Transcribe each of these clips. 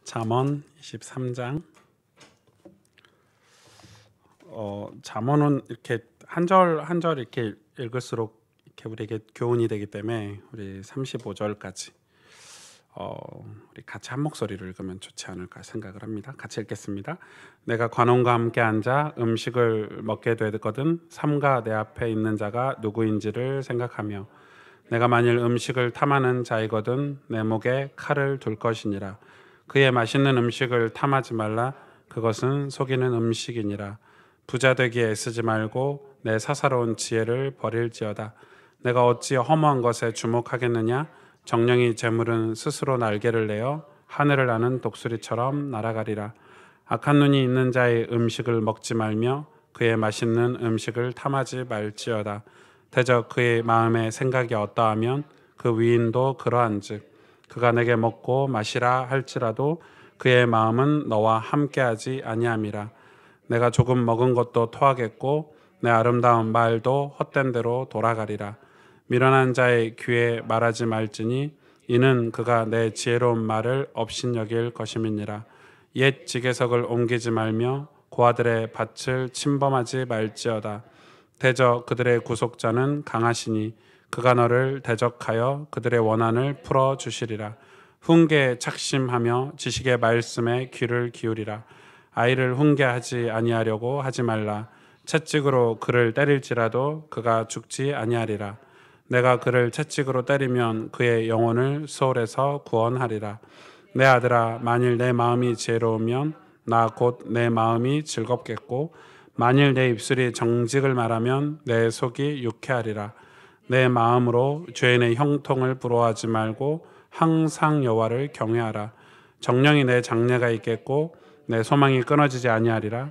잠언 23장. 잠언은 이렇게 한 절 한 절 이렇게 읽을수록 이렇게 우리에게 교훈이 되기 때문에 우리 35절까지 우리 같이 한 목소리로 읽으면 좋지 않을까 생각을 합니다. 같이 읽겠습니다. 내가 관원과 함께 앉아 음식을 먹게 되거든 삼가 내 앞에 있는 자가 누구인지를 생각하며 내가 만일 음식을 탐하는 자이거든 내 목에 칼을 둘 것이니라. 그의 맛있는 음식을 탐하지 말라. 그것은 속이는 음식이니라. 부자 되기에 애쓰지 말고 내 사사로운 지혜를 버릴지어다. 내가 어찌 허무한 것에 주목하겠느냐. 정령이 재물은 스스로 날개를 내어 하늘을 나는 독수리처럼 날아가리라. 악한 눈이 있는 자의 음식을 먹지 말며 그의 맛있는 음식을 탐하지 말지어다. 대저 그의 마음의 생각이 어떠하면 그 위인도 그러한즉 그가 내게 먹고 마시라 할지라도 그의 마음은 너와 함께하지 아니함이라. 내가 조금 먹은 것도 토하겠고 내 아름다운 말도 헛된 대로 돌아가리라. 미련한 자의 귀에 말하지 말지니 이는 그가 내 지혜로운 말을 업신여길 것임이니라. 옛 지게석을 옮기지 말며 고아들의 밭을 침범하지 말지어다. 대저 그들의 구속자는 강하시니 그가 너를 대적하여 그들의 원한을 풀어주시리라. 훈계에 착심하며 지식의 말씀에 귀를 기울이라. 아이를 훈계하지 아니하려고 하지 말라. 채찍으로 그를 때릴지라도 그가 죽지 아니하리라. 내가 그를 채찍으로 때리면 그의 영혼을 수월에서 구원하리라. 내 아들아, 만일 내 마음이 지혜로우면 나 곧 내 마음이 즐겁겠고 만일 내 입술이 정직을 말하면 내 속이 유쾌하리라. 내 마음으로 죄인의 형통을 부러워하지 말고 항상 여호와를 경외하라. 정령이 내 장래가 있겠고 내 소망이 끊어지지 아니하리라.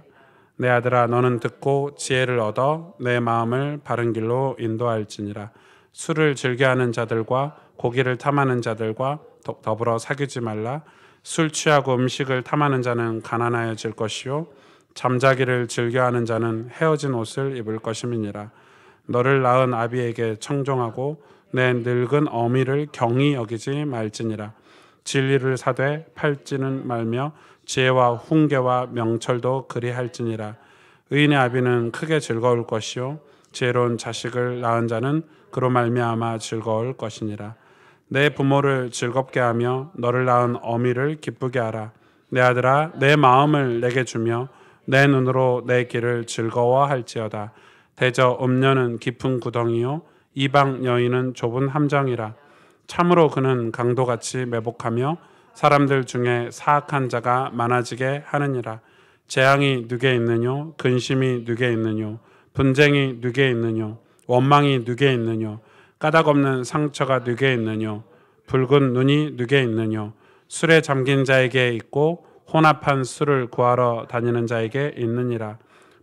내 아들아, 너는 듣고 지혜를 얻어 내 마음을 바른 길로 인도할지니라. 술을 즐겨하는 자들과 고기를 탐하는 자들과 더불어 사귀지 말라. 술 취하고 음식을 탐하는 자는 가난하여질 것이요 잠자기를 즐겨하는 자는 헤어진 옷을 입을 것임이니라. 너를 낳은 아비에게 청종하고 내 늙은 어미를 경히 여기지 말지니라. 진리를 사되 팔지는 말며 지혜와 훈계와 명철도 그리할지니라. 의인의 아비는 크게 즐거울 것이요 지혜로운 자식을 낳은 자는 그로 말미암아 즐거울 것이니라. 내 부모를 즐겁게 하며 너를 낳은 어미를 기쁘게 하라. 내 아들아, 내 마음을 내게 주며 내 눈으로 내 길을 즐거워할지어다. 대저 음녀는 깊은 구덩이요 이방 여인은 좁은 함정이라. 참으로 그는 강도같이 매복하며 사람들 중에 사악한 자가 많아지게 하느니라. 재앙이 누게 있느뇨 근심이 누게 있느뇨 분쟁이 누게 있느뇨 원망이 누게 있느뇨 까닭 없는 상처가 누게 있느뇨 붉은 눈이 누게 있느뇨 술에 잠긴 자에게 있고 혼합한 술을 구하러 다니는 자에게 있느니라.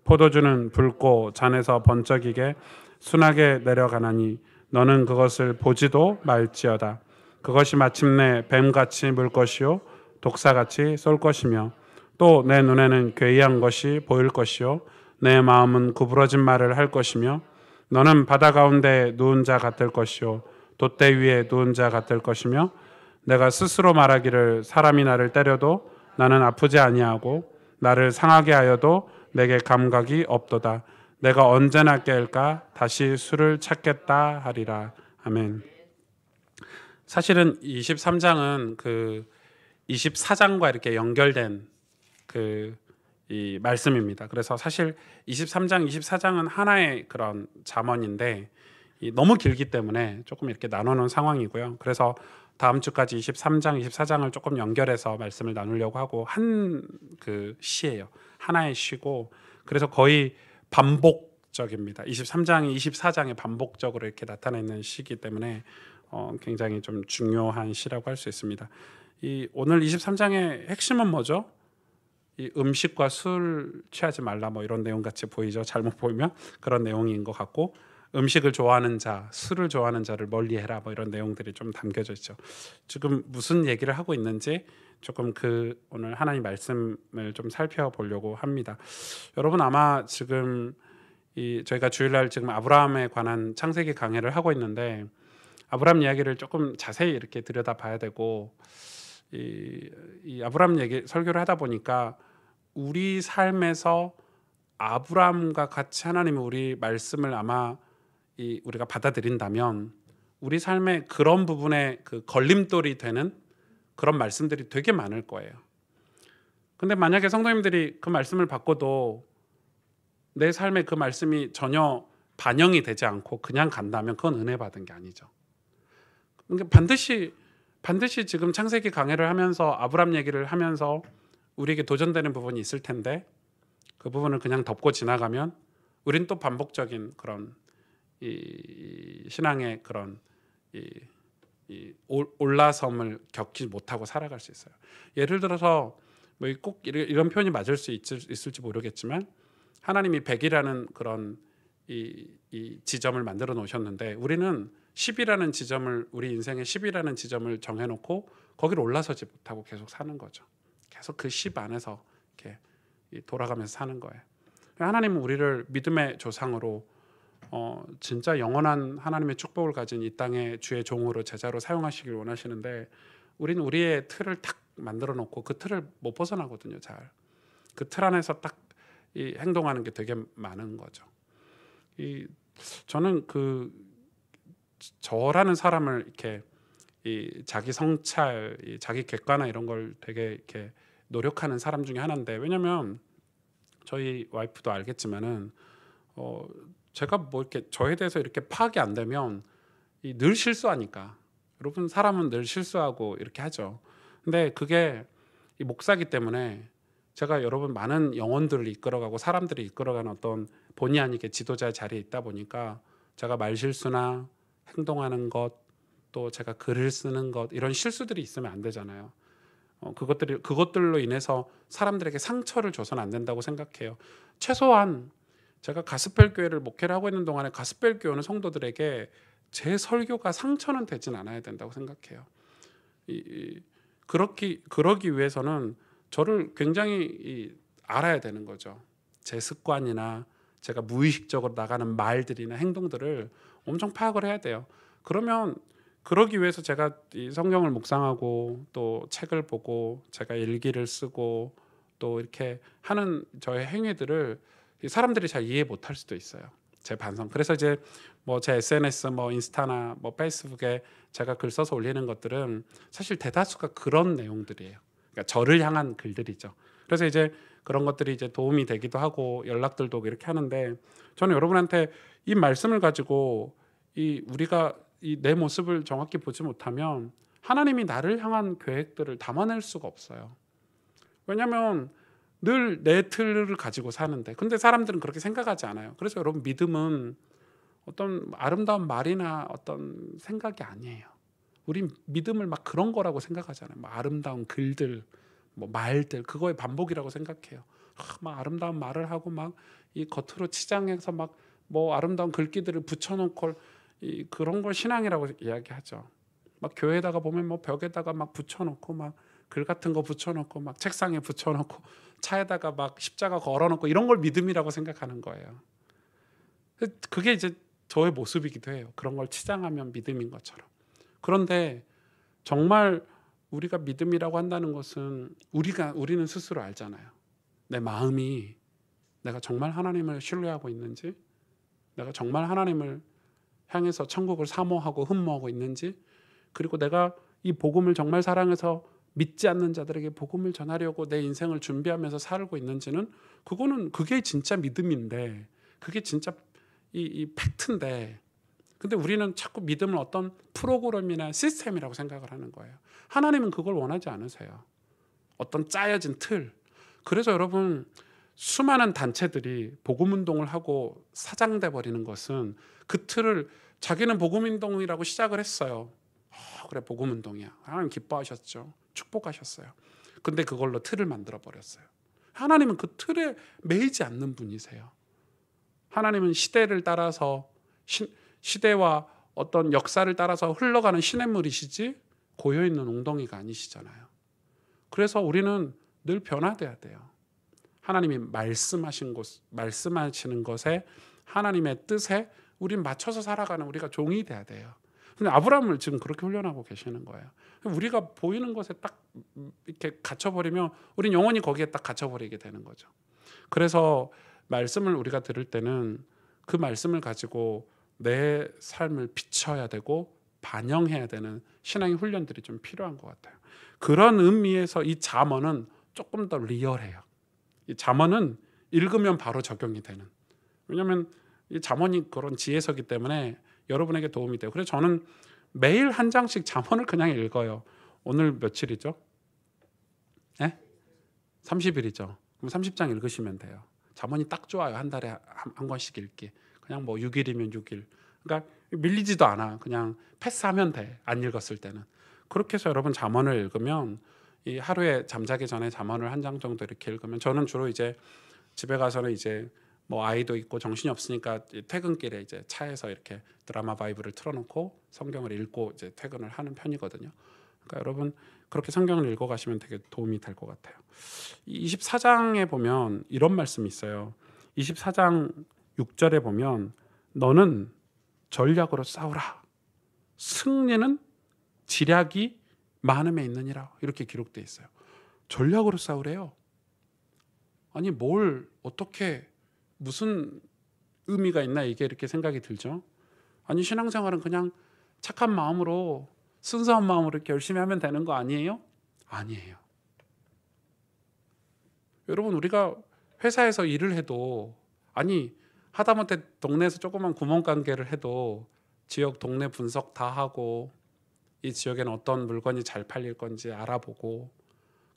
포도주는 붉고 잔에서 번쩍이게 순하게 내려가나니 너는 그것을 보지도 말지어다. 그것이 마침내 뱀같이 물 것이요 독사같이 쏠 것이며 또 내 눈에는 괴이한 것이 보일 것이요 내 마음은 구부러진 말을 할 것이며 너는 바다 가운데 누운 자 같을 것이요 돛대 위에 누운 자 같을 것이며 내가 스스로 말하기를 사람이 나를 때려도 나는 아프지 아니하고 나를 상하게 하여도 내게 감각이 없도다. 내가 언제나 깰까 다시 술을 찾겠다 하리라. 아멘. 사실은 23장은 그 24장과 이렇게 연결된 이 말씀입니다. 그래서 사실 23장, 24장은 하나의 그런 잠언인데 너무 길기 때문에 조금 이렇게 나누는 상황이고요. 그래서 다음 주까지 23장, 24장을 조금 연결해서 말씀을 나누려고 하고 한 그 시예요. 하나의 시고 그래서 거의 반복적입니다. 23장이 24장에 반복적으로 이렇게 나타나 있는 시기 때문에 굉장히 좀 중요한 시라고 할 수 있습니다. 오늘 23장의 핵심은 뭐죠? 이 음식과 술 취하지 말라 뭐 이런 내용 같이 보이죠. 잘못 보이면 그런 내용인 것 같고 음식을 좋아하는 자, 술을 좋아하는 자를 멀리해라 뭐 이런 내용들이 좀 담겨져 있죠. 지금 무슨 얘기를 하고 있는지 조금 오늘 하나님 말씀을 좀 살펴보려고 합니다. 여러분 아마 지금 저희가 주일날 지금 아브라함에 관한 창세기 강해를 하고 있는데 아브라함 이야기를 조금 자세히 이렇게 들여다봐야 되고 이 아브라함 얘기 설교를 하다 보니까 우리 삶에서 아브라함과 같이 하나님이 우리 말씀을 아마 우리가 받아들인다면 우리 삶의 그런 부분에 그 걸림돌이 되는 그런 말씀들이 되게 많을 거예요. 근데 만약에 성도님들이 그 말씀을 받고도 내 삶에 그 말씀이 전혀 반영이 되지 않고 그냥 간다면 그건 은혜 받은 게 아니죠. 그러니까 반드시 지금 창세기 강해를 하면서 아브라함 얘기를 하면서 우리에게 도전되는 부분이 있을 텐데 그 부분을 그냥 덮고 지나가면 우린 또 반복적인 그런 이 신앙의 그런 이 올라섬을 겪지 못하고 살아갈 수 있어요. 예를 들어서 뭐 꼭 이런 표현이 맞을 수 있을지 모르겠지만 하나님이 100이라는 그런 이 지점을 만들어 놓으셨는데 우리는 10이라는 지점을 우리 인생의 10이라는 지점을 정해놓고 거기를 올라서지 못하고 계속 사는 거죠. 계속 그 10 안에서 이렇게 돌아가면서 사는 거예요. 하나님은 우리를 믿음의 조상으로 진짜 영원한 하나님의 축복을 가진 이 땅의 주의 종으로 제자로 사용하시길 원하시는데 우리는 우리의 틀을 탁 만들어 놓고 그 틀을 못 벗어나거든요. 잘 그 틀 안에서 딱 행동하는 게 되게 많은 거죠. 저는 저라는 사람을 이렇게 자기 성찰, 자기 객관화 이런 걸 되게 이렇게 노력하는 사람 중에 하나인데 왜냐면 저희 와이프도 알겠지만은 제가 뭐 이렇게 저에 대해서 이렇게 파악이 안 되면 늘 실수하니까 여러분 사람은 늘 실수하고 이렇게 하죠. 근데 그게 이 목사기 때문에 제가 여러분 많은 영혼들을 이끌어가고 사람들을 이끌어가는 어떤 본의 아니게 지도자의 자리에 있다 보니까 제가 말실수나 행동하는 것 또 제가 글을 쓰는 것 이런 실수들이 있으면 안 되잖아요. 그것들로 인해서 사람들에게 상처를 줘서는 안 된다고 생각해요. 최소한 제가 가스펠 교회를 목회를 하고 있는 동안에 가스펠 교회 오는 성도들에게 제 설교가 상처는 되진 않아야 된다고 생각해요. 그러기 위해서는 저를 굉장히 알아야 되는 거죠. 제 습관이나 제가 무의식적으로 나가는 말들이나 행동들을 엄청 파악을 해야 돼요. 그러기 위해서 제가 이 성경을 묵상하고 또 책을 보고 제가 일기를 쓰고 또 이렇게 하는 저의 행위들을 사람들이 잘 이해 못할 수도 있어요. 제 반성. 그래서 이제 뭐 제 SNS, 뭐 인스타나 뭐 페이스북에 제가 글 써서 올리는 것들은 사실 대다수가 그런 내용들이에요. 그러니까 저를 향한 글들이죠. 그래서 이제 그런 것들이 이제 도움이 되기도 하고 연락들도 오고 이렇게 하는데 저는 여러분한테 이 말씀을 가지고 우리가 내 모습을 정확히 보지 못하면 하나님이 나를 향한 계획들을 담아낼 수가 없어요. 왜냐하면 늘 내 틀을 가지고 사는데 근데 사람들은 그렇게 생각하지 않아요. 그래서 여러분 믿음은 어떤 아름다운 말이나 어떤 생각이 아니에요. 우리 믿음을 막 그런 거라고 생각하잖아요. 막 아름다운 글들, 뭐 말들 그거의 반복이라고 생각해요. 막 아름다운 말을 하고 막 이 겉으로 치장해서 막 뭐 아름다운 글귀들을 붙여놓고 그런 걸 신앙이라고 이야기하죠. 막 교회에다가 보면 뭐 벽에다가 막 붙여놓고 막 글 같은 거 붙여놓고 막 책상에 붙여놓고 차에다가 막 십자가 걸어놓고 이런 걸 믿음이라고 생각하는 거예요. 그게 이제 저의 모습이기도 해요. 그런 걸 치장하면 믿음인 것처럼. 그런데 정말 우리가 믿음이라고 한다는 것은 우리는 스스로 알잖아요. 내 마음이 내가 정말 하나님을 신뢰하고 있는지, 내가 정말 하나님을 향해서 천국을 사모하고 흠모하고 있는지, 그리고 내가 이 복음을 정말 사랑해서 믿지 않는 자들에게 복음을 전하려고 내 인생을 준비하면서 살고 있는지는 그게 진짜 믿음인데, 그게 진짜 이 팩트인데, 근데 우리는 자꾸 믿음을 어떤 프로그램이나 시스템이라고 생각을 하는 거예요. 하나님은 그걸 원하지 않으세요. 어떤 짜여진 틀. 그래서 여러분 수많은 단체들이 복음운동을 하고 사장돼 버리는 것은 그 틀을 자기는 복음운동이라고 시작을 했어요. 그래 복음운동이야. 하나님 기뻐하셨죠. 축복하셨어요. 근데 그걸로 틀을 만들어 버렸어요. 하나님은 그 틀에 매이지 않는 분이세요. 하나님은 시대를 따라서 시대와 어떤 역사를 따라서 흘러가는 시냇물이시지 고여있는 웅덩이가 아니시잖아요. 그래서 우리는 늘 변화돼야 돼요. 하나님이 말씀하시는 것에 하나님의 뜻에 우린 맞춰서 살아가는 우리가 종이 돼야 돼요. 근데 아브라함을 지금 그렇게 훈련하고 계시는 거예요. 우리가 보이는 것에 딱 이렇게 갇혀버리면 우린 영원히 거기에 딱 갇혀버리게 되는 거죠. 그래서 말씀을 우리가 들을 때는 그 말씀을 가지고 내 삶을 비춰야 되고 반영해야 되는 신앙의 훈련들이 좀 필요한 것 같아요. 그런 의미에서 이 잠언은 조금 더 리얼해요. 이 잠언은 읽으면 바로 적용이 되는. 왜냐하면 이 잠언이 그런 지혜서기 때문에 여러분에게 도움이 돼요. 그래서 저는 매일 한 장씩 잠언을 그냥 읽어요. 오늘 며칠이죠? 네? 30일이죠. 그럼 30장 읽으시면 돼요. 잠언이 딱 좋아요. 한 달에 한 권씩 읽기. 그냥 뭐 6일이면 6일. 그러니까 밀리지도 않아. 그냥 패스하면 돼. 안 읽었을 때는. 그렇게 해서 여러분 잠언을 읽으면 이 하루에 잠자기 전에 잠언을 한 장 정도 이렇게 읽으면, 저는 주로 이제 집에 가서는 이제 뭐 아이도 있고 정신이 없으니까 퇴근길에 이제 차에서 이렇게 드라마 바이블을 틀어놓고 성경을 읽고 이제 퇴근을 하는 편이거든요. 그러니까 여러분 그렇게 성경을 읽어가시면 되게 도움이 될 것 같아요. 24장에 보면 이런 말씀이 있어요. 24장 6절에 보면 너는 전략으로 싸우라. 승리는 지략이 많음에 있느니라. 이렇게 기록되어 있어요. 전략으로 싸우래요. 아니 뭘 어떻게 무슨 의미가 있나 이게 이렇게 생각이 들죠. 아니 신앙생활은 그냥 착한 마음으로 순수한 마음으로 이렇게 열심히 하면 되는 거 아니에요? 아니에요. 여러분 우리가 회사에서 일을 해도, 아니 하다못해 동네에서 조그만 구멍가게를 해도 지역 동네 분석 다 하고 이 지역에는 어떤 물건이 잘 팔릴 건지 알아보고,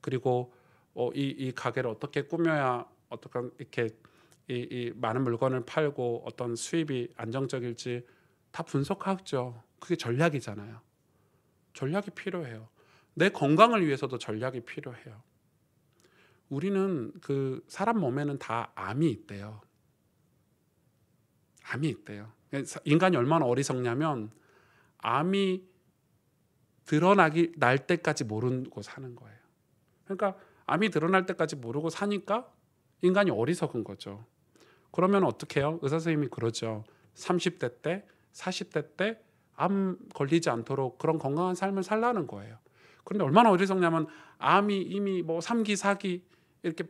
그리고 이 가게를 어떻게 꾸며야 어떻게 이렇게 이 많은 물건을 팔고 어떤 수입이 안정적일지 다 분석하죠. 그게 전략이잖아요. 전략이 필요해요. 내 건강을 위해서도 전략이 필요해요. 우리는 그 사람 몸에는 다 암이 있대요. 암이 있대요. 인간이 얼마나 어리석냐면 암이 날 때까지 모르고 사는 거예요. 그러니까 암이 드러날 때까지 모르고 사니까 인간이 어리석은 거죠. 그러면 어떻게 해요? 의사 선생님이 그러죠. 30대 때, 40대 때 암 걸리지 않도록 그런 건강한 삶을 살라는 거예요. 그런데 얼마나 어리석냐면 암이 이미 뭐 3기, 4기 이렇게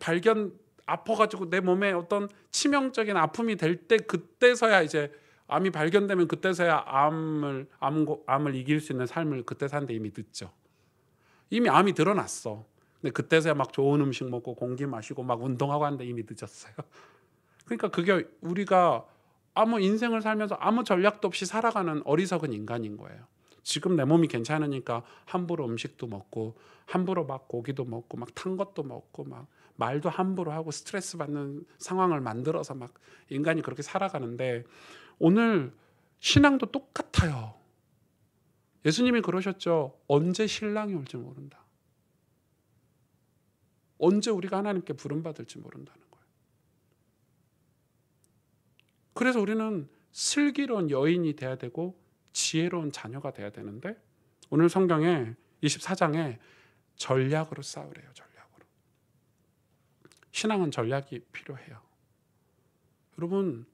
아파가지고 내 몸에 어떤 치명적인 아픔이 될 때, 그때서야 이제 암이 발견되면 그때서야 암을 이길 수 있는 삶을 그때 사는데 이미 늦죠. 이미 암이 드러났어. 근데 그때서야 막 좋은 음식 먹고 공기 마시고 막 운동하고 하는데 이미 늦었어요. 그러니까 그게 우리가 아무 인생을 살면서 아무 전략도 없이 살아가는 어리석은 인간인 거예요. 지금 내 몸이 괜찮으니까 함부로 음식도 먹고 함부로 막 고기도 먹고 막 탄 것도 먹고 막 말도 함부로 하고 스트레스 받는 상황을 만들어서 막 인간이 그렇게 살아가는데, 오늘 신앙도 똑같아요. 예수님이 그러셨죠. 언제 신랑이 올지 모른다. 언제 우리가 하나님께 부름받을지 모른다는 거예요. 그래서 우리는 슬기로운 여인이 돼야 되고 지혜로운 자녀가 돼야 되는데, 오늘 성경에 24장에 전략으로 싸우래요. 전략으로. 신앙은 전략이 필요해요. 여러분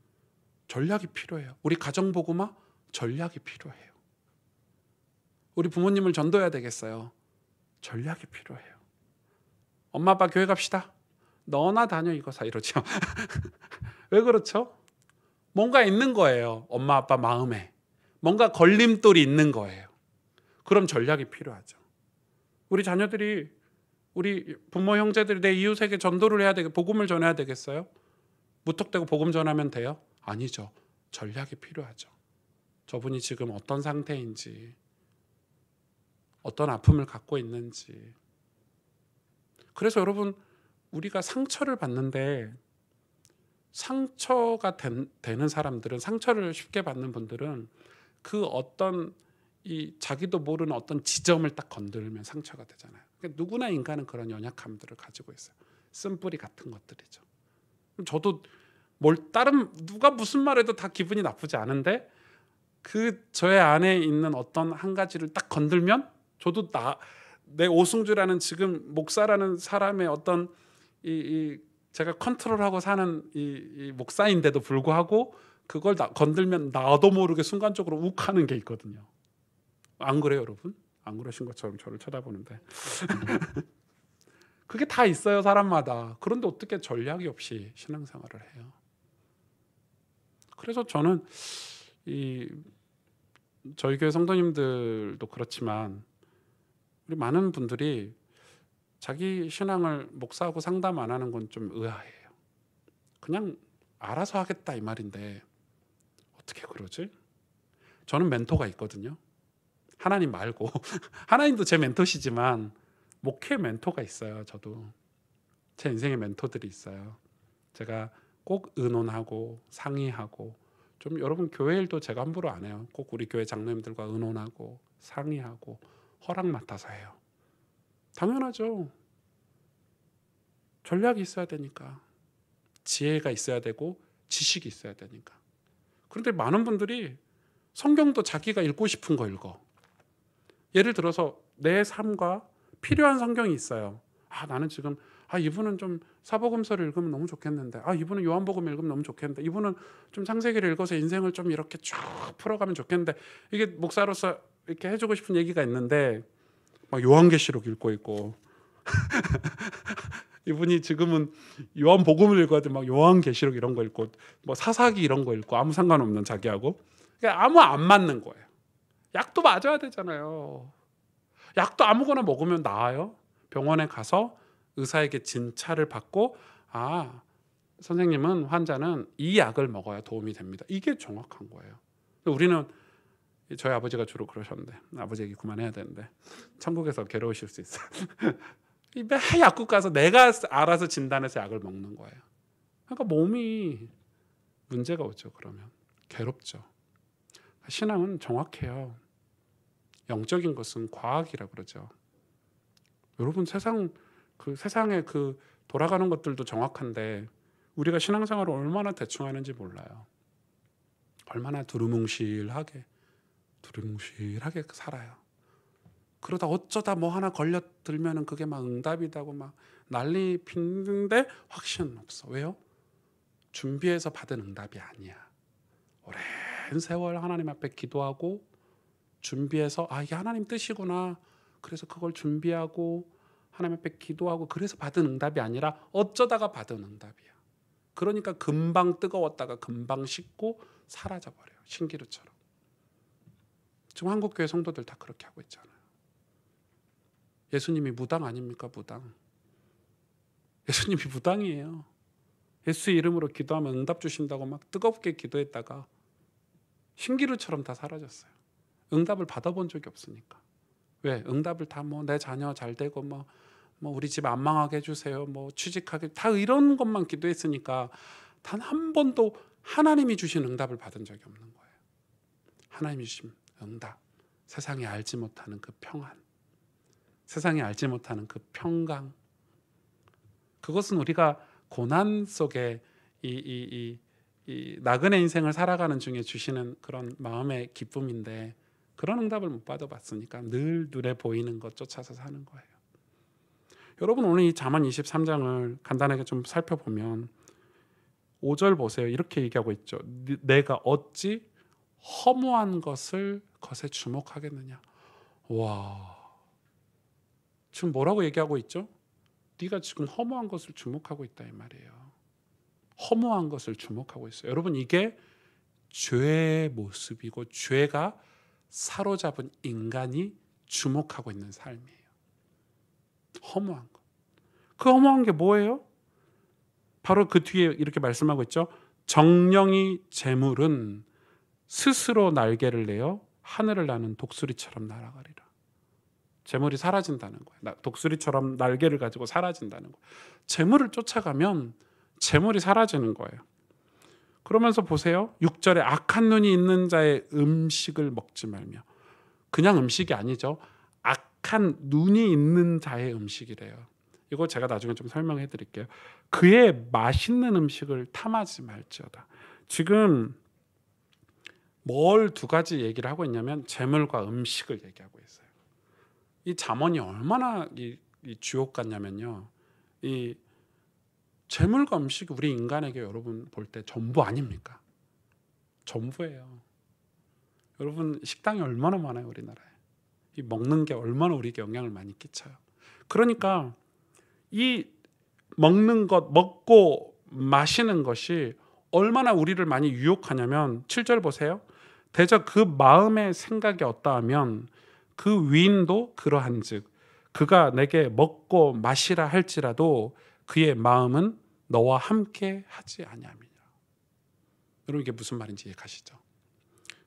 전략이 필요해요. 우리 가정복음화 전략이 필요해요. 우리 부모님을 전도해야 되겠어요. 전략이 필요해요. 엄마 아빠 교회 갑시다. 너나 다녀 이거 사 이러죠. 왜 그렇죠? 뭔가 있는 거예요. 엄마 아빠 마음에 뭔가 걸림돌이 있는 거예요. 그럼 전략이 필요하죠. 우리 자녀들이, 우리 부모 형제들이 내 이웃에게 전도를 해야 되겠어요? 복음을 전해야 되겠어요? 무턱대고 복음 전하면 돼요? 아니죠. 전략이 필요하죠. 저분이 지금 어떤 상태인지, 어떤 아픔을 갖고 있는지. 그래서 여러분 우리가 상처를 받는데, 상처가 되는 사람들은, 상처를 쉽게 받는 분들은 그 어떤 자기도 모르는 어떤 지점을 딱 건들면 상처가 되잖아요. 그러니까 누구나 인간은 그런 연약함들을 가지고 있어요. 쓴뿌리 같은 것들이죠. 저도 다른 누가 무슨 말해도 다 기분이 나쁘지 않은데, 그 저의 안에 있는 어떤 한 가지를 딱 건들면 저도 내 오승주라는 지금 목사라는 사람의 어떤 제가 컨트롤하고 사는 이 목사인데도 불구하고 그걸 건들면 나도 모르게 순간적으로 욱하는 게 있거든요. 안 그래요, 여러분? 안 그러신 것처럼 저를 쳐다보는데 그게 다 있어요, 사람마다. 그런데 어떻게 전략이 없이 신앙생활을 해요? 그래서 저는 저희 교회 성도님들도 그렇지만 우리 많은 분들이 자기 신앙을 목사하고 상담 안 하는 건 좀 의아해요. 그냥 알아서 하겠다 이 말인데 어떻게 그러지? 저는 멘토가 있거든요. 하나님 말고 하나님도 제 멘토시지만 목회 멘토가 있어요. 저도 제 인생의 멘토들이 있어요. 제가 꼭 의논하고 상의하고, 좀 여러분 교회 일도 제가 함부로 안 해요. 꼭 우리 교회 장로님들과 의논하고 상의하고 허락 맡아서 해요. 당연하죠. 전략이 있어야 되니까, 지혜가 있어야 되고 지식이 있어야 되니까. 그런데 많은 분들이 성경도 자기가 읽고 싶은 거 읽어. 예를 들어서 내 삶과 필요한 성경이 있어요. 나는 지금 이분은 좀 사복음서를 읽으면 너무 좋겠는데, 이분은 요한복음 읽으면 너무 좋겠는데, 이분은 좀 창세기를 읽어서 인생을 좀 이렇게 쭉 풀어가면 좋겠는데, 이게 목사로서 이렇게 해주고 싶은 얘기가 있는데 막 요한계시록 읽고 있고 이분이 지금은 요한복음을 읽어야 돼, 막 요한계시록 이런 거 읽고 뭐 사사기 이런 거 읽고 아무 상관없는 자기하고, 그러니까 아무 안 맞는 거예요. 약도 맞아야 되잖아요. 약도 아무거나 먹으면 나아요? 병원에 가서 의사에게 진찰을 받고 선생님은 환자는 이 약을 먹어야 도움이 됩니다. 이게 정확한 거예요. 우리는, 저희 아버지가 주로 그러셨는데, 아버지 얘기 그만해야 되는데 천국에서 괴로우실 수 있어요. 매 약국 가서 내가 알아서 진단해서 약을 먹는 거예요. 그러니까 몸이 문제가 오죠. 그러면 괴롭죠. 신앙은 정확해요. 영적인 것은 과학이라 그러죠. 여러분, 세상에 돌아가는 것들도 정확한데 우리가 신앙생활을 얼마나 대충 하는지 몰라요. 얼마나 두루뭉실하게 살아요. 그러다 어쩌다 뭐 하나 걸려들면은 그게 막 응답이다고 막 난리 피는데 확신은 없어. 왜요? 준비해서 받은 응답이 아니야. 오랜 세월 하나님 앞에 기도하고 준비해서 이게 하나님 뜻이구나, 그래서 그걸 준비하고 하나님 앞에 기도하고 그래서 받은 응답이 아니라 어쩌다가 받은 응답이야. 그러니까 금방 뜨거웠다가 금방 식고 사라져버려요. 신기루처럼. 지금 한국교회 성도들 다 그렇게 하고 있잖아요. 예수님이 무당 아닙니까? 무당. 예수님이 무당이에요. 예수의 이름으로 기도하면 응답 주신다고 막 뜨겁게 기도했다가 신기루처럼 다 사라졌어요. 응답을 받아본 적이 없으니까. 왜? 응답을 다 내 자녀 잘 되고 뭐 우리 집 안 망하게 해주세요, 뭐 취직하게, 다 이런 것만 기도했으니까 단 한 번도 하나님이 주신 응답을 받은 적이 없는 거예요. 하나님이 주신 응답, 세상이 알지 못하는 그 평안, 세상이 알지 못하는 그 평강, 그것은 우리가 고난 속에 이 나그네 인생을 살아가는 중에 주시는 그런 마음의 기쁨인데, 그런 응답을 못 받아봤으니까 늘 눈에 보이는 것 쫓아서 사는 거예요. 여러분, 오늘 이 잠언 23장을 간단하게 좀 살펴보면 5절 보세요. 이렇게 얘기하고 있죠. 내가 어찌 허무한 것에 주목하겠느냐. 와, 지금 뭐라고 얘기하고 있죠? 네가 지금 허무한 것을 주목하고 있다 이 말이에요. 허무한 것을 주목하고 있어요. 여러분, 이게 죄의 모습이고 죄가 사로잡은 인간이 주목하고 있는 삶이에요. 허무한 것. 그 허무한 게 뭐예요? 바로 그 뒤에 이렇게 말씀하고 있죠. 정령이 재물은 스스로 날개를 내어 하늘을 나는 독수리처럼 날아가리라. 재물이 사라진다는 거예요. 독수리처럼 날개를 가지고 사라진다는 거예요. 재물을 쫓아가면 재물이 사라지는 거예요. 그러면서 보세요. 6절에 악한 눈이 있는 자의 음식을 먹지 말며. 그냥 음식이 아니죠. 악한 눈이 있는 자의 음식이래요. 이거 제가 나중에 좀 설명해 드릴게요. 그의 맛있는 음식을 탐하지 말지어다. 지금 뭘 두 가지 얘기를 하고 있냐면 재물과 음식을 얘기하고 있어요. 이 잠언이 얼마나 이 주옥 같냐면요. 이 재물과 음식이 우리 인간에게 여러분 볼 때 전부 아닙니까? 전부예요. 여러분, 식당이 얼마나 많아요, 우리나라에. 이 먹는 게 얼마나 우리에게 영향을 많이 끼쳐요. 그러니까 이 먹는 것, 먹고 마시는 것이 얼마나 우리를 많이 유혹하냐면 7절 보세요. 대저 그 마음의 생각이 어떠하면 그 위인도 그러한즉 그가 내게 먹고 마시라 할지라도 그의 마음은 너와 함께 하지 아니함이냐. 여러분 이게 무슨 말인지 이해가시죠?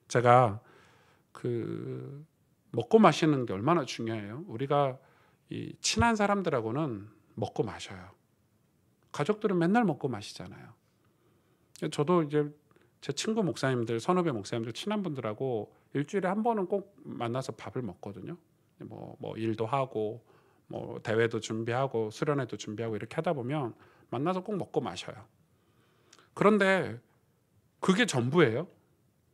제가 그 먹고 마시는 게 얼마나 중요해요. 우리가 이 친한 사람들하고는 먹고 마셔요. 가족들은 맨날 먹고 마시잖아요. 저도 이제 제 친구 목사님들, 선후배 목사님들, 친한 분들하고 일주일에 한 번은 꼭 만나서 밥을 먹거든요. 뭐 일도 하고 뭐 대회도 준비하고 수련회도 준비하고 이렇게 하다 보면 만나서 꼭 먹고 마셔요. 그런데 그게 전부예요?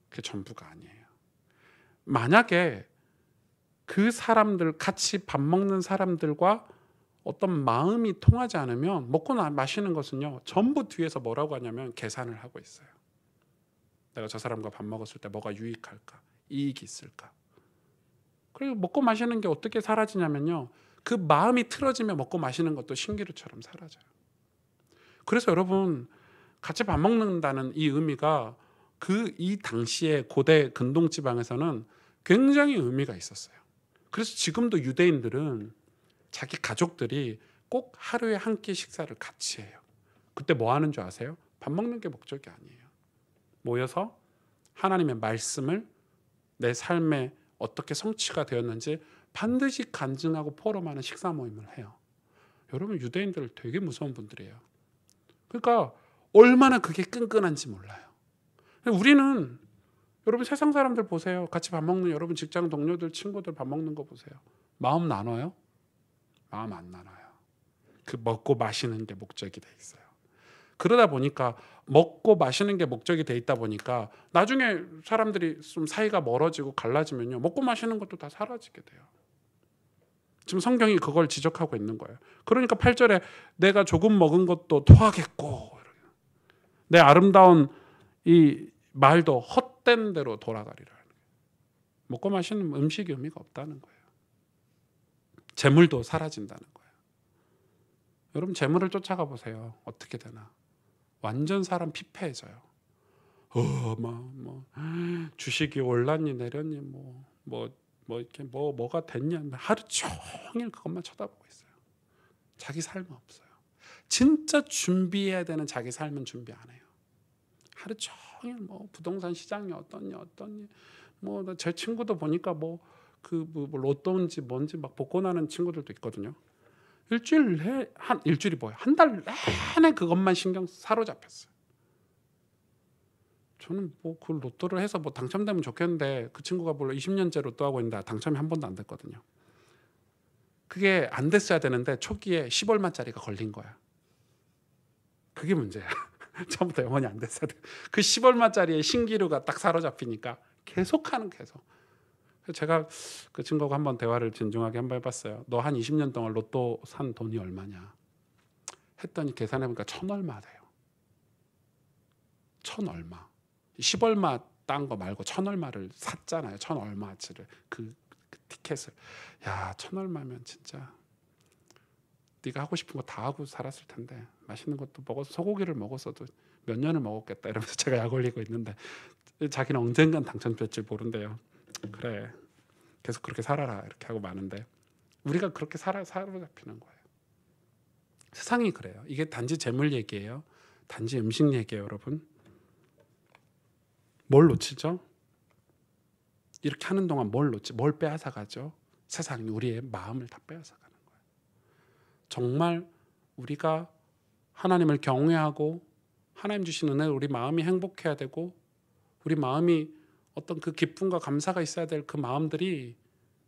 그게 전부가 아니에요. 만약에 그 사람들, 같이 밥 먹는 사람들과 어떤 마음이 통하지 않으면 먹고 마시는 것은요, 전부 뒤에서 뭐라고 하냐면 계산을 하고 있어요. 내가 저 사람과 밥 먹었을 때 뭐가 유익할까, 이익이 있을까. 그리고 먹고 마시는 게 어떻게 사라지냐면요, 그 마음이 틀어지면 먹고 마시는 것도 신기루처럼 사라져요. 그래서 여러분 같이 밥 먹는다는 이 의미가 이 당시에 고대 근동지방에서는 굉장히 의미가 있었어요. 그래서 지금도 유대인들은 자기 가족들이 꼭 하루에 한 끼 식사를 같이 해요. 그때 뭐 하는 줄 아세요? 밥 먹는 게 목적이 아니에요. 모여서 하나님의 말씀을 내 삶에 어떻게 성취가 되었는지 반드시 간증하고 포럼하는 식사 모임을 해요. 여러분 유대인들 되게 무서운 분들이에요. 그러니까 얼마나 그게 끈끈한지 몰라요. 우리는 여러분 세상 사람들 보세요. 같이 밥 먹는 여러분 직장 동료들, 친구들 밥 먹는 거 보세요. 마음 나눠요? 마음 안 나눠요. 그 먹고 마시는 게 목적이 돼 있어요. 그러다 보니까 먹고 마시는 게 목적이 돼 있다 보니까 나중에 사람들이 좀 사이가 멀어지고 갈라지면요, 먹고 마시는 것도 다 사라지게 돼요. 지금 성경이 그걸 지적하고 있는 거예요. 그러니까 8절에 내가 조금 먹은 것도 토하겠고 내 아름다운 이 말도 헛된 대로 돌아가리라. 먹고 마시는 음식이 의미가 없다는 거예요. 재물도 사라진다는 거예요. 여러분 재물을 쫓아가 보세요. 어떻게 되나? 완전 사람 피폐해져요. 주식이 올랐니 내렸니 이렇게 뭐가 됐냐 하루 종일 그것만 쳐다보고 있어요. 자기 삶은 없어요. 진짜 준비해야 되는 자기 삶은 준비 안 해요. 하루 종일 부동산 시장이 어떻니 제 친구도 보니까 로또인지 뭔지 막 복권 하는 친구들도 있거든요. 일주일이 뭐예요? 한 달 내내 그것만 신경 사로잡혔어요. 저는 그 로또를 해서 당첨되면 좋겠는데 그 친구가 물론 20년째 로또 하고 있는데 당첨이 한 번도 안 됐거든요. 그게 안 됐어야 되는데 초기에 10얼마짜리가 걸린 거야. 그게 문제야. 처음부터 영원히 안 됐어야 돼. 그 10얼마짜리의 신기루가 딱 사로잡히니까 계속. 제가 그 친구하고 한번 대화를 진중하게 한번 해봤어요. 너 한 20년 동안 로또 산 돈이 얼마냐? 했더니 계산해보니까 1,000얼마 돼요. 1,000얼마. 10얼마 딴 거 말고 1,000얼마를 샀잖아요. 1,000얼마치를 그 티켓을. 야, 1,000얼마면 진짜 네가 하고 싶은 거 다 하고 살았을 텐데 맛있는 것도 먹어서 소고기를 먹었어도 몇 년을 먹었겠다 이러면서 제가 약 올리고 있는데 자기는 언젠간 당첨될 줄 모른대요. 그래 계속 그렇게 살아라 이렇게 하고 마는데 우리가 그렇게 사로잡히는 거예요. 세상이 그래요. 이게 단지 재물 얘기예요. 단지 음식 얘기예요. 여러분 뭘 놓치죠? 이렇게 하는 동안 뭘 빼앗아가죠? 세상이 우리의 마음을 다 빼앗아가는 거예요. 정말 우리가 하나님을 경외하고 하나님 주신 은혜로 우리 마음이 행복해야 되고 우리 마음이 어떤 그 기쁨과 감사가 있어야 될 그 마음들이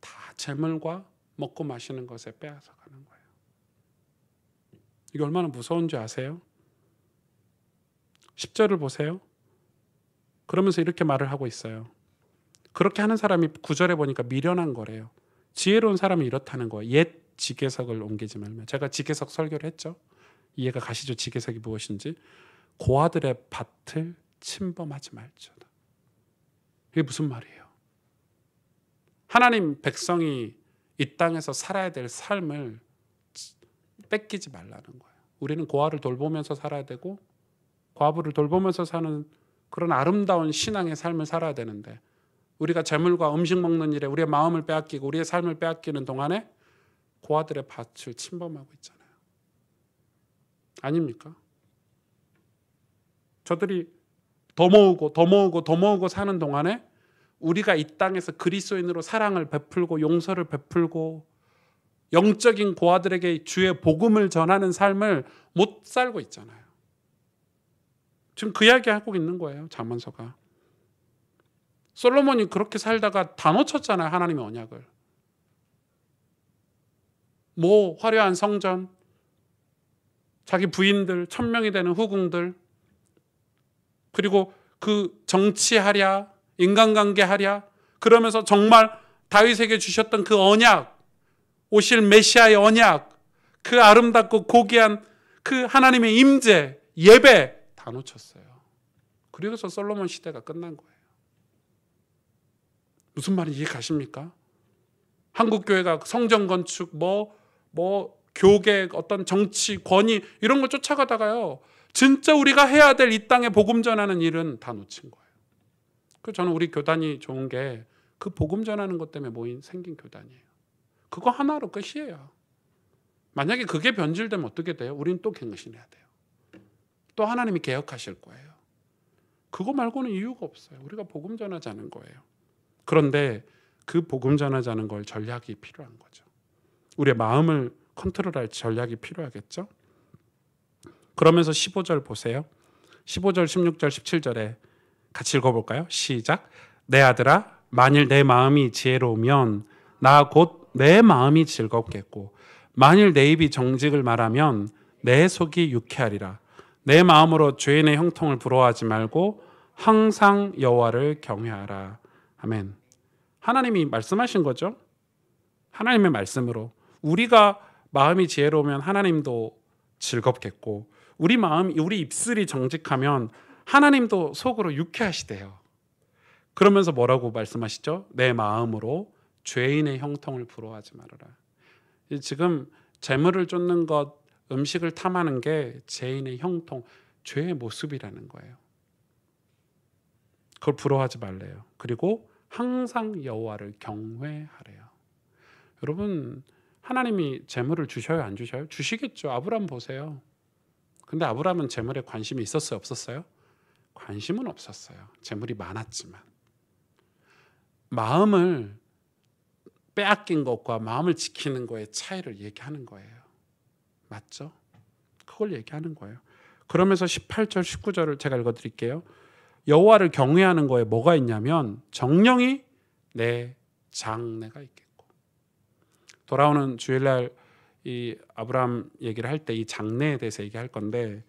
다 재물과 먹고 마시는 것에 빼앗아가는 거예요. 이게 얼마나 무서운지 아세요? 10절을 보세요. 그러면서 이렇게 말을 하고 있어요. 그렇게 하는 사람이 9절에 보니까 미련한 거래요. 지혜로운 사람은 이렇다는 거예요. 옛 지게석을 옮기지 말며. 제가 지게석 설교를 했죠. 이해가 가시죠? 지게석이 무엇인지. 고아들의 밭을 침범하지 말지어다. 이게 무슨 말이에요? 하나님 백성이 이 땅에서 살아야 될 삶을 뺏기지 말라는 거예요. 우리는 고아를 돌보면서 살아야 되고 과부를 돌보면서 사는 그런 아름다운 신앙의 삶을 살아야 되는데, 우리가 재물과 음식 먹는 일에 우리의 마음을 빼앗기고 우리의 삶을 빼앗기는 동안에 고아들의 밭을 침범하고 있잖아요. 아닙니까? 저들이 더 모으고 사는 동안에 우리가 이 땅에서 그리스도인으로 사랑을 베풀고 용서를 베풀고 영적인 고아들에게 주의 복음을 전하는 삶을 못 살고 있잖아요. 지금 그 이야기 하고 있는 거예요. 잠언서가. 솔로몬이 그렇게 살다가 다 놓쳤잖아요. 하나님의 언약을. 뭐 화려한 성전, 자기 부인들 1000명이 되는 후궁들, 그리고 그 정치하랴, 인간관계하랴, 그러면서 정말 다윗에게 주셨던 그 언약, 오실 메시아의 언약, 그 아름답고 고귀한 그 하나님의 임재, 예배 다 놓쳤어요. 그래서 솔로몬 시대가 끝난 거예요. 무슨 말인지 이해 가십니까? 한국 교회가 성전 건축, 교계, 어떤 정치, 권위 이런 걸 쫓아가다가요, 진짜 우리가 해야 될 이 땅에 복음 전하는 일은 다 놓친 거예요. 그래서 저는 우리 교단이 좋은 게 그 복음 전하는 것 때문에 생긴 교단이에요. 그거 하나로 끝이에요. 만약에 그게 변질되면 어떻게 돼요? 우리는 또 갱신해야 돼요. 또 하나님이 개혁하실 거예요. 그거 말고는 이유가 없어요. 우리가 복음 전하자는 거예요. 그런데 그 복음 전하자는 걸 전략이 필요한 거죠. 우리의 마음을 컨트롤할 전략이 필요하겠죠. 그러면서 15절 보세요. 15절, 16절, 17절에 같이 읽어볼까요? 시작. 내 아들아, 만일 내 마음이 지혜로우면 나 곧 내 마음이 즐겁겠고, 만일 내 입이 정직을 말하면 내 속이 유쾌하리라. 내 마음으로 죄인의 형통을 부러워하지 말고 항상 여호와를 경외하라. 아멘. 하나님이 말씀하신 거죠. 하나님의 말씀으로 우리가 마음이 지혜로우면 하나님도 즐겁겠고, 우리 입술이 정직하면 하나님도 속으로 유쾌하시대요. 그러면서 뭐라고 말씀하시죠? 내 마음으로 죄인의 형통을 부러워하지 말아라. 지금 재물을 쫓는 것, 음식을 탐하는 게 죄인의 형통, 죄의 모습이라는 거예요. 그걸 부러워하지 말래요. 그리고 항상 여호와를 경외하래요. 여러분, 하나님이 재물을 주셔요, 안 주셔요? 주시겠죠. 아브라함 보세요. 근데 아브라함은 재물에 관심이 있었어요, 없었어요? 관심은 없었어요. 재물이 많았지만. 마음을 빼앗긴 것과 마음을 지키는 거의 차이를 얘기하는 거예요. 맞죠? 그걸 얘기하는 거예요. 그러면서 18절, 19절을 제가 읽어드릴게요. 여호와를 경외하는 거에 뭐가 있냐면 정령이 내 장래가 있겠고. 돌아오는 주일날 이 아브라함 얘기를 할 때 이 장래에 대해서 얘기할 건데,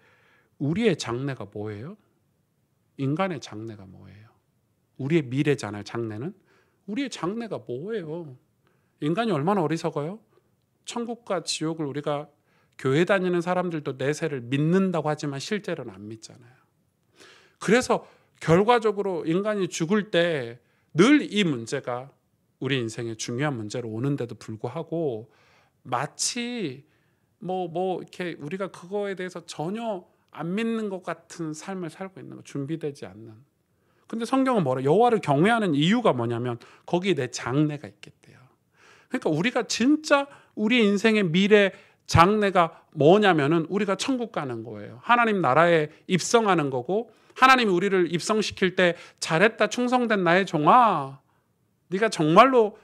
우리의 장래가 뭐예요? 인간의 장래가 뭐예요? 우리의 미래잖아요. 장래는. 우리의 장래가 뭐예요? 인간이 얼마나 어리석어요? 천국과 지옥을 우리가 교회 다니는 사람들도 내세를 믿는다고 하지만 실제로는 안 믿잖아요. 그래서 결과적으로 인간이 죽을 때 늘 이 문제가 우리 인생의 중요한 문제로 오는데도 불구하고 마치 이렇게 우리가 그거에 대해서 전혀 안 믿는 것 같은 삶을 살고 있는 거, 준비되지 않는. 근데 성경은 뭐라? 여호와를 경외하는 이유가 뭐냐면 거기에 내 장래가 있겠대요. 그러니까 우리가 진짜 우리 인생의 미래 장래가 뭐냐면은 우리가 천국 가는 거예요. 하나님 나라에 입성하는 거고, 하나님이 우리를 입성시킬 때 잘했다, 충성된 나의 종아, 네가 정말로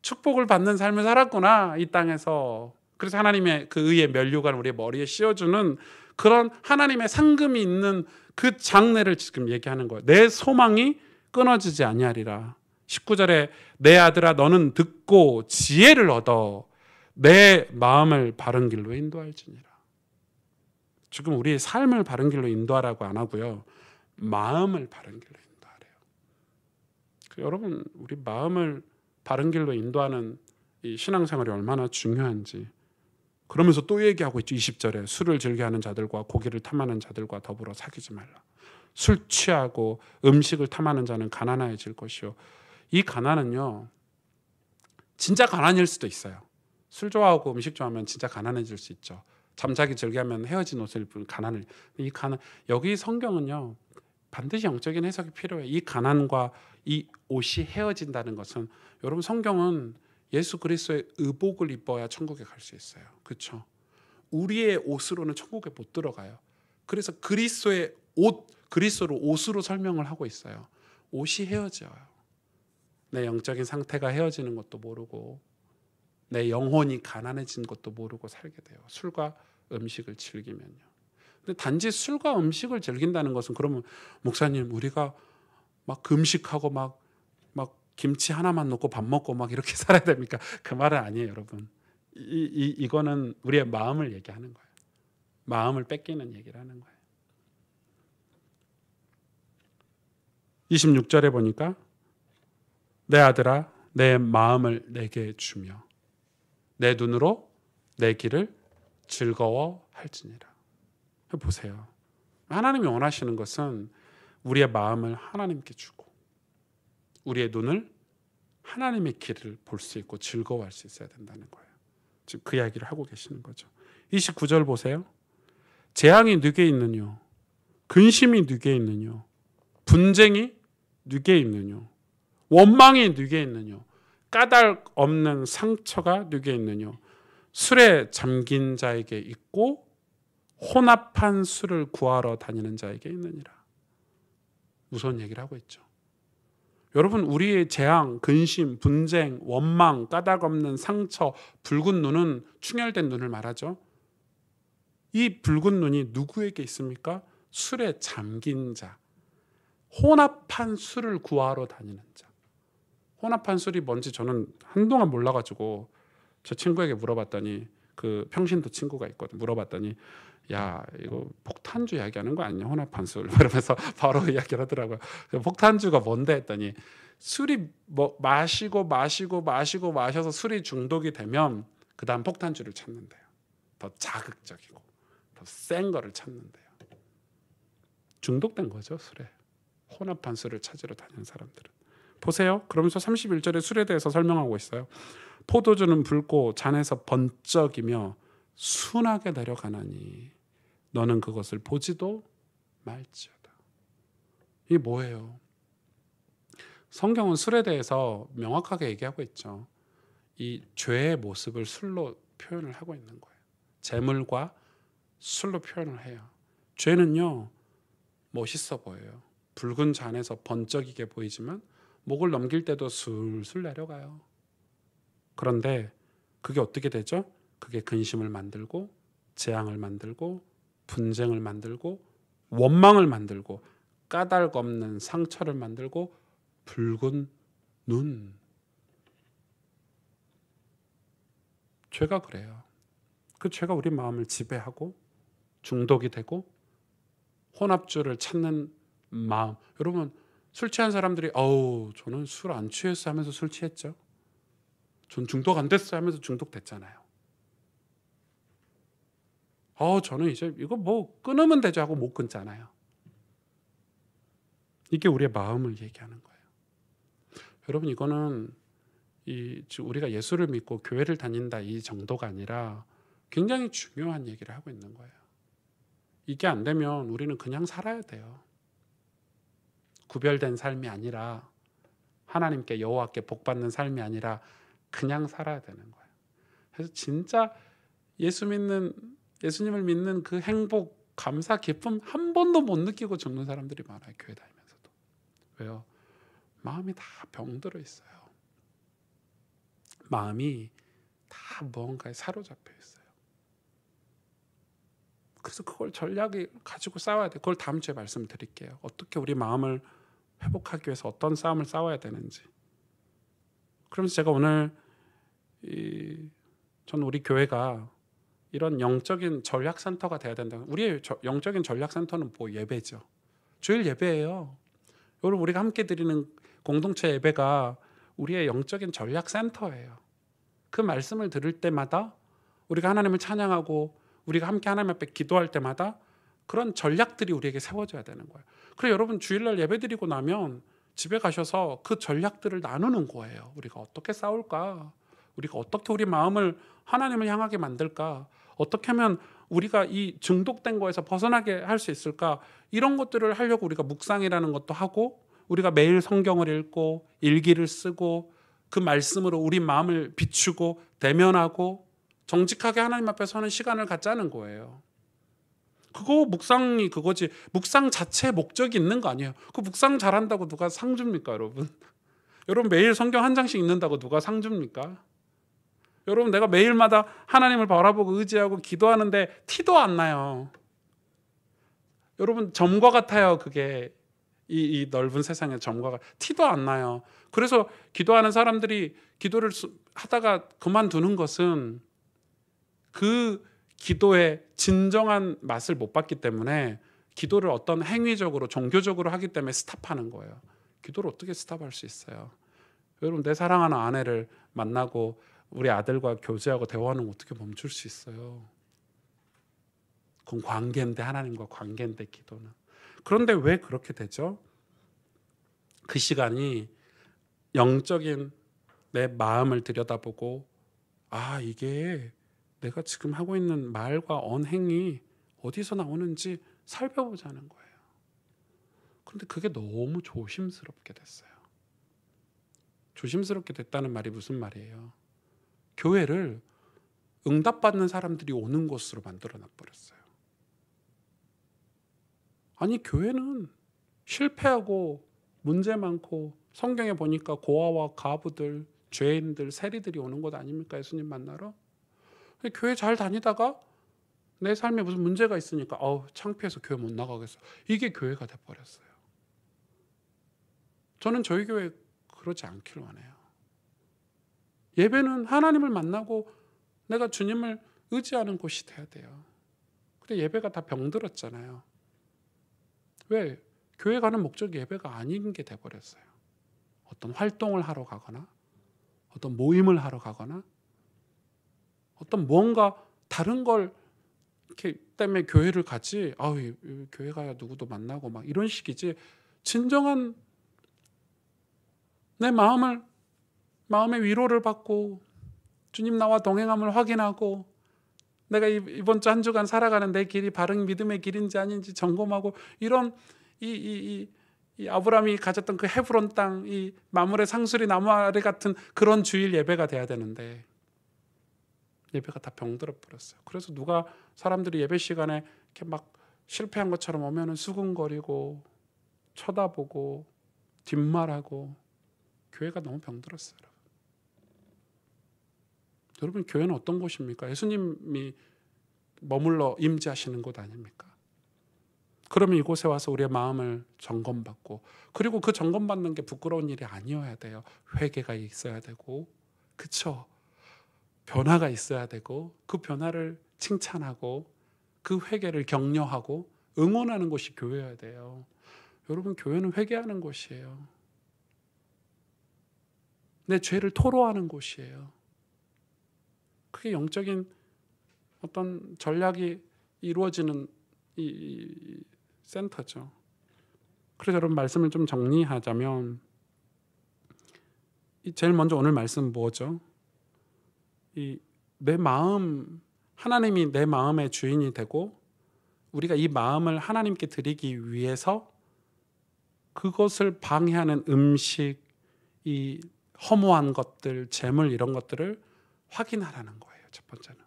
축복을 받는 삶을 살았구나 이 땅에서. 그래서 하나님의 그 의의 면류관 우리의 머리에 씌워주는 그런 하나님의 상금이 있는 그 장래를 지금 얘기하는 거예요. 내 소망이 끊어지지 아니하리라. 19절에 내 아들아 너는 듣고 지혜를 얻어 내 마음을 바른 길로 인도할지니라. 지금 우리의 삶을 바른 길로 인도하라고 안 하고요, 마음을 바른 길로 인도하래요. 여러분, 우리 마음을 바른 길로 인도하는 이 신앙생활이 얼마나 중요한지. 그러면서 또 얘기하고 있죠. 20절에 술을 즐겨하는 자들과 고기를 탐하는 자들과 더불어 사귀지 말라. 술 취하고 음식을 탐하는 자는 가난해질 것이요. 이 가난은요, 진짜 가난일 수도 있어요. 술 좋아하고 음식 좋아하면 진짜 가난해질 수 있죠. 잠자기 즐겨하면 헤어진 옷을 입으면 가난을. 이 가난, 여기 성경은요 반드시 영적인 해석이 필요해요. 이 가난과 이 옷이 헤어진다는 것은, 여러분 성경은 예수 그리스도의 의복을 입어야 천국에 갈 수 있어요. 그렇죠? 우리의 옷으로는 천국에 못 들어가요. 그래서 그리스도의 옷, 그리스도로 옷으로 설명을 하고 있어요. 옷이 헤어져요. 내 영적인 상태가 헤어지는 것도 모르고 내 영혼이 가난해진 것도 모르고 살게 돼요. 술과 음식을 즐기면요. 근데 단지 술과 음식을 즐긴다는 것은, 그러면 목사님 우리가 막 금식하고 막 김치 하나만 넣고 밥 먹고 막 이렇게 살아야 됩니까? 그 말은 아니에요, 여러분. 이거는 우리의 마음을 얘기하는 거예요. 마음을 뺏기는 얘기를 하는 거예요. 26절에 보니까 내 아들아 내 마음을 내게 주며 내 눈으로 내 길을 즐거워할지니라. 보세요. 하나님이 원하시는 것은 우리의 마음을 하나님께 주고 우리의 눈을 하나님의 길을 볼 수 있고 즐거워할 수 있어야 된다는 거예요. 지금 그 이야기를 하고 계시는 거죠. 29절 보세요. 재앙이 누게 있느뇨? 근심이 누게 있느뇨? 분쟁이 누게 있느뇨? 원망이 누게 있느뇨? 까닭 없는 상처가 누게 있느뇨? 술에 잠긴 자에게 있고 혼합한 술을 구하러 다니는 자에게 있느니라. 무서운 얘기를 하고 있죠. 여러분, 우리의 재앙, 근심, 분쟁, 원망, 까닭 없는 상처, 붉은 눈은 충혈된 눈을 말하죠. 이 붉은 눈이 누구에게 있습니까? 술에 잠긴 자, 혼합한 술을 구하러 다니는 자. 혼합한 술이 뭔지 저는 한동안 몰라가지고 저 친구에게 물어봤더니, 그 평신도 친구가 있거든. 물어봤더니 야, 이거 폭탄주 이야기하는 거 아니냐, 혼합한 술. 그러면서 바로 이야기를 하더라고요. 폭탄주가 뭔데 했더니, 술이 뭐 마셔서 술이 중독이 되면 그 다음 폭탄주를 찾는데요. 더 자극적이고 더 센 거를 찾는데요. 중독된 거죠, 술에. 혼합한 술을 찾으러 다니는 사람들은. 보세요. 그러면서 31절에 술에 대해서 설명하고 있어요. 포도주는 붉고 잔에서 번쩍이며 순하게 내려가나니 너는 그것을 보지도 말지어다. 이게 뭐예요? 성경은 술에 대해서 명확하게 얘기하고 있죠. 이 죄의 모습을 술로 표현을 하고 있는 거예요. 재물과 술로 표현을 해요. 죄는요, 멋있어 보여요. 붉은 잔에서 번쩍이게 보이지만 목을 넘길 때도 술술 내려가요. 그런데 그게 어떻게 되죠? 그게 근심을 만들고 재앙을 만들고 분쟁을 만들고 원망을 만들고 까닭 없는 상처를 만들고 붉은 눈. 죄가 그래요. 그 죄가 우리 마음을 지배하고 중독이 되고 혼합주를 찾는 마음. 여러분, 술 취한 사람들이 저는 술 안 취했어 하면서 술 취했죠. 전 중독 안 됐어 하면서 중독됐잖아요. 저는 이제 이거 뭐 끊으면 되죠 하고 못 끊잖아요. 이게 우리의 마음을 얘기하는 거예요. 여러분, 이거는 우리가 예수를 믿고 교회를 다닌다 이 정도가 아니라 굉장히 중요한 얘기를 하고 있는 거예요. 이게 안 되면 우리는 그냥 살아야 돼요. 구별된 삶이 아니라, 하나님께 여호와께 복받는 삶이 아니라 그냥 살아야 되는 거예요. 그래서 진짜 예수님을 믿는 그 행복, 감사, 기쁨 한 번도 못 느끼고 죽는 사람들이 많아요. 교회 다니면서도. 왜요? 마음이 다 병들어 있어요. 마음이 다 무언가에 사로잡혀 있어요. 그래서 그걸 전략이 가지고 싸워야 돼요. 그걸 다음 주에 말씀드릴게요. 어떻게 우리 마음을 회복하기 위해서 어떤 싸움을 싸워야 되는지. 그러면서 제가 오늘 저는 우리 교회가 이런 영적인 전략센터가 돼야 된다. 우리의 영적인 전략센터는 뭐 예배죠. 주일 예배예요. 여러분, 우리가 함께 드리는 공동체 예배가 우리의 영적인 전략센터예요. 그 말씀을 들을 때마다 우리가 하나님을 찬양하고 우리가 함께 하나님 앞에 기도할 때마다 그런 전략들이 우리에게 세워져야 되는 거예요. 그래서 여러분, 주일날 예배 드리고 나면 집에 가셔서 그 전략들을 나누는 거예요. 우리가 어떻게 싸울까? 우리가 어떻게 우리 마음을 하나님을 향하게 만들까? 어떻게 하면 우리가 이 중독된 거에서 벗어나게 할 수 있을까? 이런 것들을 하려고 우리가 묵상이라는 것도 하고, 우리가 매일 성경을 읽고 일기를 쓰고 그 말씀으로 우리 마음을 비추고 대면하고 정직하게 하나님 앞에 서는 시간을 갖자는 거예요. 그거 묵상이 그거지. 묵상 자체에 목적이 있는 거 아니에요. 그 묵상 잘한다고 누가 상 줍니까, 여러분? 여러분 매일 성경 한 장씩 읽는다고 누가 상 줍니까? 여러분 내가 매일마다 하나님을 바라보고 의지하고 기도하는데 티도 안 나요. 여러분 점과 같아요. 그게 이 넓은 세상의 점과 티도 안 나요. 그래서 기도하는 사람들이 기도를 하다가 그만두는 것은 그 기도의 진정한 맛을 못 봤기 때문에, 기도를 어떤 행위적으로 종교적으로 하기 때문에 스탑하는 거예요. 기도를 어떻게 스탑할 수 있어요? 여러분 내 사랑하는 아내를 만나고 우리 아들과 교제하고 대화하는 거 어떻게 멈출 수 있어요? 그건 관계인데, 하나님과 관계인데 기도는. 그런데 왜 그렇게 되죠? 그 시간이 영적인 내 마음을 들여다보고, 아 이게 내가 지금 하고 있는 말과 언행이 어디서 나오는지 살펴보자는 거예요. 그런데 그게 너무 조심스럽게 됐어요. 조심스럽게 됐다는 말이 무슨 말이에요? 교회를 응답받는 사람들이 오는 곳으로 만들어 놔버렸어요. 아니 교회는 실패하고 문제 많고 성경에 보니까 고아와 가부들, 죄인들, 세리들이 오는 곳 아닙니까? 예수님 만나러. 교회 잘 다니다가 내 삶에 무슨 문제가 있으니까 창피해서 교회 못 나가겠어. 이게 교회가 돼버렸어요. 저는 저희 교회 그러지 않길 원해요. 예배는 하나님을 만나고 내가 주님을 의지하는 곳이 돼야 돼요. 근데 예배가 다 병들었잖아요. 왜? 교회 가는 목적이 예배가 아닌 게 돼버렸어요. 어떤 활동을 하러 가거나 어떤 모임을 하러 가거나 어떤 뭔가 다른 걸 이렇게 때문에 교회를 가지, 교회 가야 누구도 만나고 막 이런 식이지, 진정한 내 마음의 위로를 받고 주님 나와 동행함을 확인하고 내가 이번 주 한 주간 살아가는 내 길이 바른 믿음의 길인지 아닌지 점검하고, 이런 이 아브라함이 가졌던 그 헤브론 땅, 이 마물의 상수리 나무 아래 같은 그런 주일 예배가 돼야 되는데 예배가 다 병들어 버렸어요. 그래서 누가 사람들이 예배 시간에 이렇게 막 실패한 것처럼 오면은 수근거리고 쳐다보고 뒷말하고, 교회가 너무 병들었어요. 여러분 교회는 어떤 곳입니까? 예수님이 머물러 임재하시는 곳 아닙니까? 그러면 이곳에 와서 우리의 마음을 점검받고, 그리고 그 점검받는 게 부끄러운 일이 아니어야 돼요. 회개가 있어야 되고, 그쵸? 변화가 있어야 되고, 그 변화를 칭찬하고 그 회개를 격려하고 응원하는 곳이 교회여야 돼요. 여러분 교회는 회개하는 곳이에요. 내 죄를 토로하는 곳이에요. 그게 영적인 어떤 전략이 이루어지는 이 센터죠. 그래서 여러분 말씀을 좀 정리하자면, 제일 먼저 오늘 말씀 뭐죠? 내 마음, 하나님이 내 마음의 주인이 되고 우리가 이 마음을 하나님께 드리기 위해서 그것을 방해하는 음식, 이 허무한 것들, 재물 이런 것들을 확인하라는 거예요. 첫 번째는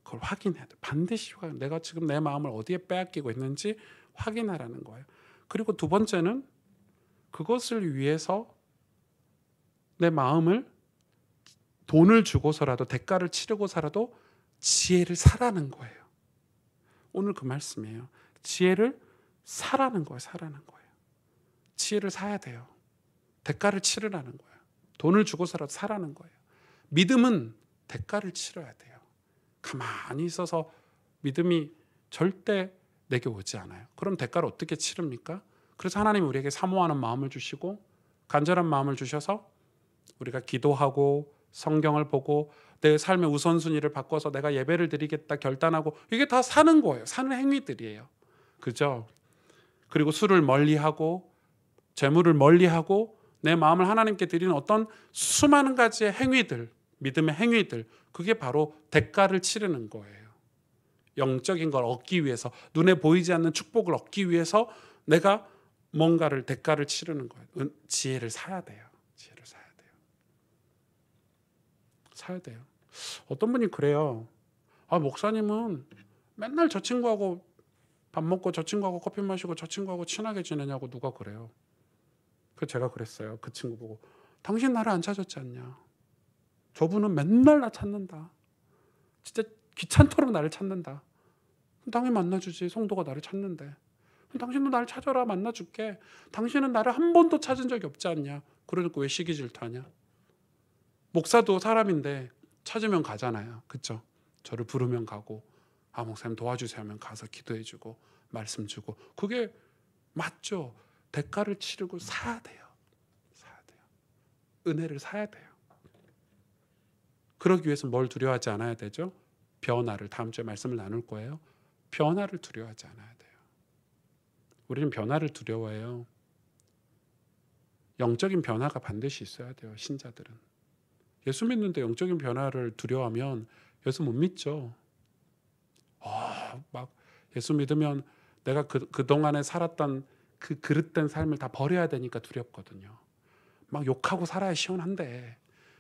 그걸 확인해야 돼. 반드시 내가 지금 내 마음을 어디에 빼앗기고 있는지 확인하라는 거예요. 그리고 두 번째는 그것을 위해서 내 마음을 돈을 주고서라도, 대가를 치르고서라도 지혜를 사라는 거예요. 오늘 그 말씀이에요. 지혜를 사라는 거예요. 사라는 거예요. 지혜를 사야 돼요. 대가를 치르라는 거예요. 돈을 주고서라도 사라는 거예요. 믿음은 대가를 치러야 돼요. 가만히 있어서 믿음이 절대 내게 오지 않아요. 그럼 대가를 어떻게 치릅니까? 그래서 하나님이 우리에게 사모하는 마음을 주시고 간절한 마음을 주셔서 우리가 기도하고 성경을 보고 내 삶의 우선순위를 바꿔서 내가 예배를 드리겠다 결단하고, 이게 다 사는 거예요. 사는 행위들이에요. 그죠? 그리고 술을 멀리하고 재물을 멀리하고 내 마음을 하나님께 드리는 어떤 수많은 가지의 행위들, 믿음의 행위들, 그게 바로 대가를 치르는 거예요. 영적인 걸 얻기 위해서, 눈에 보이지 않는 축복을 얻기 위해서 내가 뭔가를 대가를 치르는 거예요. 지혜를 사야 돼요. 지혜를 사야 돼요. 사야 돼요. 어떤 분이 그래요. 아, 목사님은 맨날 저 친구하고 밥 먹고 저 친구하고 커피 마시고 저 친구하고 친하게 지내냐고 누가 그래요. 그래서 제가 그랬어요. 그 친구 보고, 당신 나를 안 찾았지 않냐. 저분은 맨날 나 찾는다. 진짜 귀찮도록 나를 찾는다. 당연히 만나주지. 성도가 나를 찾는데. 당신도 나를 찾아라. 만나줄게. 당신은 나를 한 번도 찾은 적이 없지 않냐. 그러니까 왜 시기 질투하냐. 목사도 사람인데 찾으면 가잖아요. 그렇죠? 저를 부르면 가고, 아, 목사님 도와주세요 하면 가서 기도해주고 말씀 주고, 그게 맞죠. 대가를 치르고 사야 돼요. 사야 돼요. 은혜를 사야 돼요. 그러기 위해서 뭘 두려워하지 않아야 되죠? 변화를. 다음 주에 말씀을 나눌 거예요. 변화를 두려워하지 않아야 돼요. 우리는 변화를 두려워해요. 영적인 변화가 반드시 있어야 돼요. 신자들은. 예수 믿는데 영적인 변화를 두려워하면 예수 못 믿죠. 막 예수 믿으면 내가 그동안에 살았던 그 그릇된 삶을 다 버려야 되니까 두렵거든요. 막 욕하고 살아야 시원한데,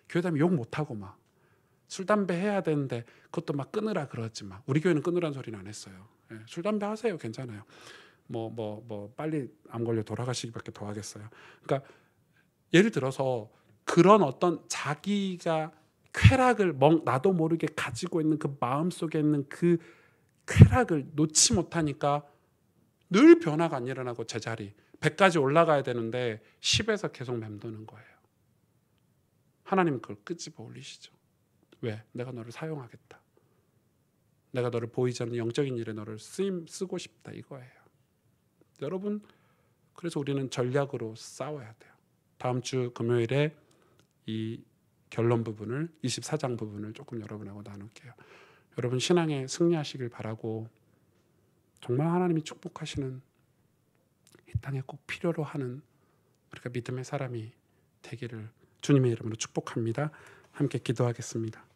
교회 다니면 욕 못하고 막 술 담배 해야 되는데 그것도 막 끊으라 그러지 막. 우리 교회는 끊으라는 소리는 안 했어요. 예, 술 담배 하세요. 괜찮아요. 뭐 빨리 암 걸려 돌아가시기밖에 더 하겠어요. 그러니까 예를 들어서 그런 어떤 자기가 쾌락을 나도 모르게 가지고 있는 그 마음 속에 있는 그 쾌락을 놓지 못하니까 늘 변화가 안 일어나고 제자리 100까지 올라가야 되는데 10에서 계속 맴도는 거예요. 하나님은 그걸 끄집어 올리시죠. 왜? 내가 너를 사용하겠다. 내가 너를 보이지 않는 영적인 일에 너를 쓰고 싶다 이거예요. 여러분, 그래서 우리는 전략으로 싸워야 돼요. 다음 주 금요일에 이 결론 부분을, 24장 부분을 조금 여러분하고 나눌게요. 여러분 신앙에 승리하시길 바라고, 정말 하나님이 축복하시는 이 땅에 꼭 필요로 하는 우리가 믿음의 사람이 되기를 주님의 이름으로 축복합니다. 함께 기도하겠습니다.